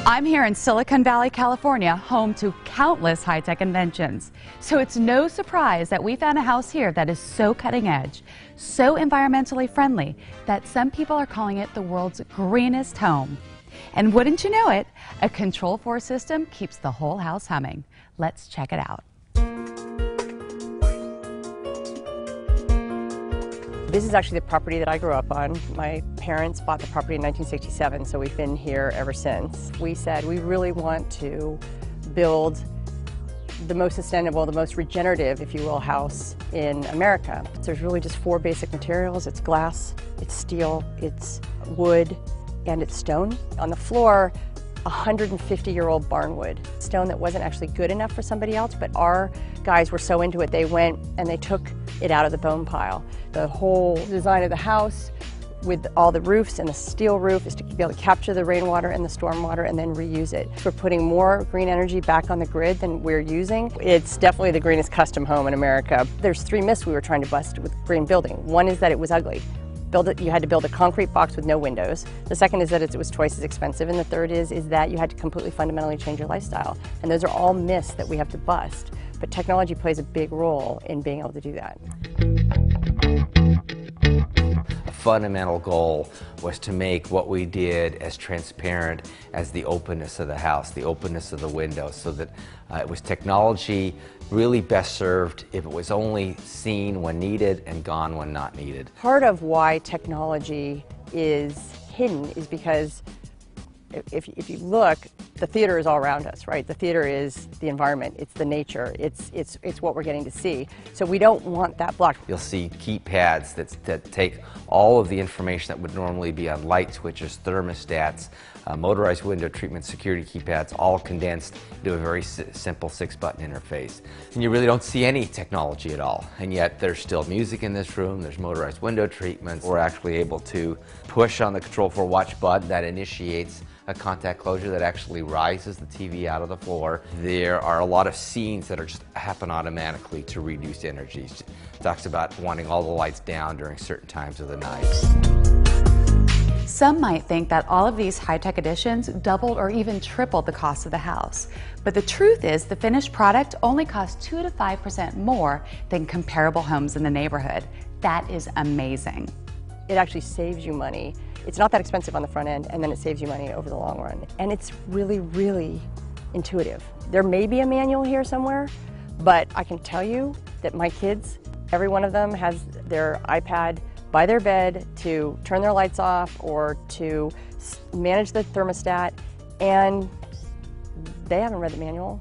I'm here in Silicon Valley, California, home to countless high-tech inventions. So it's no surprise that we found a house here that is so cutting edge, so environmentally friendly, that some people are calling it the world's greenest home. And wouldn't you know it, a Control4 system keeps the whole house humming. Let's check it out. This is actually the property that I grew up on. My parents bought the property in 1967, so we've been here ever since. We said we really want to build the most sustainable, the most regenerative, if you will, house in America. There's really just four basic materials. It's glass, it's steel, it's wood, and it's stone. On the floor, 150-year-old barnwood. Stone that wasn't actually good enough for somebody else, but our guys were so into it, they went and they took it out of the bone pile. The whole design of the house with all the roofs and the steel roof is to be able to capture the rainwater and the stormwater and then reuse it. We're putting more green energy back on the grid than we're using. It's definitely the greenest custom home in America. There's three myths we were trying to bust with green building. One is that it was ugly. You had to build a concrete box with no windows. The second is that it was twice as expensive, and the third is that you had to completely fundamentally change your lifestyle. And those are all myths that we have to bust. But technology plays a big role in being able to do that. A fundamental goal was to make what we did as transparent as the openness of the house, the openness of the window, so that it was technology really best served if it was only seen when needed and gone when not needed. Part of why technology is hidden is because if you look, the theater is all around us, right? The theater is the environment, it's the nature, it's what we're getting to see. So we don't want that blocked. You'll see keypads that take all of the information that would normally be on light switches, thermostats, motorized window treatment, security keypads, all condensed into a very simple 6-button interface. And you really don't see any technology at all. And yet there's still music in this room, there's motorized window treatments. We're actually able to push on the Control4 watch button that initiates a contact closure that actually rises the TV out of the floor. There are a lot of scenes that are just happen automatically to reduce energy. It talks about wanting all the lights down during certain times of the night. Some might think that all of these high-tech additions doubled or even tripled the cost of the house. But the truth is the finished product only costs 2 to 5% more than comparable homes in the neighborhood. That is amazing. It actually saves you money. It's not that expensive on the front end, and then it saves you money over the long run. And it's really, really intuitive. There may be a manual here somewhere, but I can tell you that my kids, every one of them has their iPad by their bed to turn their lights off or to manage the thermostat, and they haven't read the manual.